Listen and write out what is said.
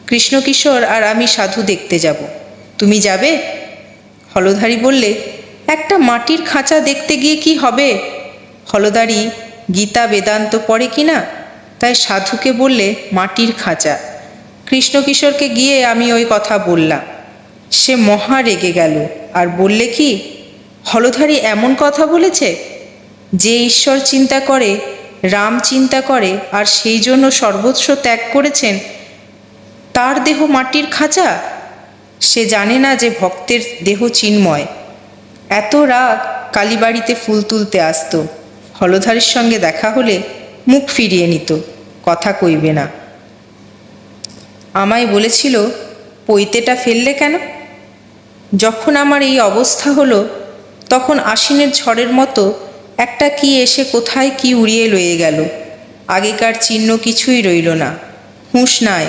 কৃষ্ণকিশোর আর আমি সাধু দেখতে যাব, তুমি যাবে? হলধারী বললে, একটা মাটির খাঁচা দেখতে গিয়ে কি হবে? হলধারী গীতা বেদান্ত পড়ে কি না, তাই সাধুকে বললে মাটির খাঁচা। কৃষ্ণকিশোরকে গিয়ে আমি ওই কথা বললাম। সে মহা রেগে গেল আর বললে কি, হলধারী এমন কথা বলেছে? যে ঈশ্বর চিন্তা করে, রাম চিন্তা করে আর সেই জন্য সর্বস্ব ত্যাগ করেছেন, তার দেহ মাটির খাঁচা? সে জানে না যে ভক্তের দেহ চিন্ময়। এত রাগ কালীবাড়িতে ফুল তুলতে আসত। হলধারীর সঙ্গে দেখা হলে মুখ ফিরিয়ে নিত, কথা কইবে না। আমায় বলেছিল, পৈতেটা ফেললে কেন? যখন আমার এই অবস্থা হলো, তখন আশ্বিনের ঝড়ের মতো একটা কি এসে কোথায় কি উড়িয়ে লয়ে গেল। আগেকার চিহ্ন কিছুই রইল না, হুঁশ নাই।